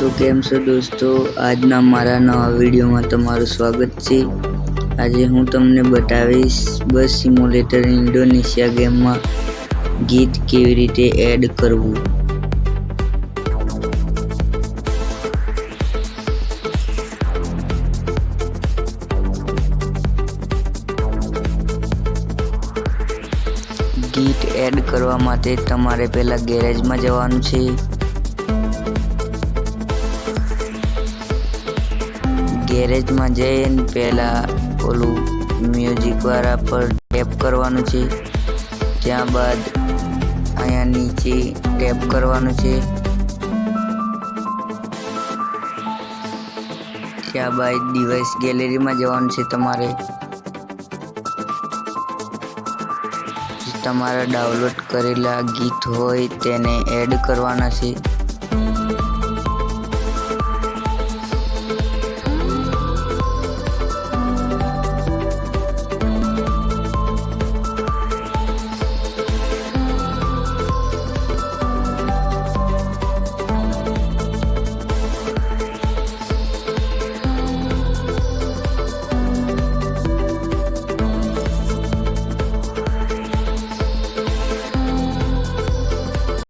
તો કેમ છો દોસ્તો, આજના મારા નવા વિડીયોમાં તમારું સ્વાગત છે। આજે હું તમને બતાવીશ બસ સિમ્યુલેટર ઇન્ડોનેશિયા ગેમમાં ગીત કેવી રીતે એડ કરવું। ગીત એડ કરવા માટે તમારે પહેલા ગેરેજમાં જવાનું છે। ગેરેજમાં જઈને પહેલા ઓલું મ્યુઝિક વાળા પર ટેપ કરવાનું છે। ત્યારબાદ અહીંયા નીચે ટેપ કરવાનું છે। ત્યારબાદ ડિવાઇસ ગેલેરીમાં જવાનું છે। તમારા ડાઉનલોડ કરેલા ગીત હોય તેને એડ કરવાના છે।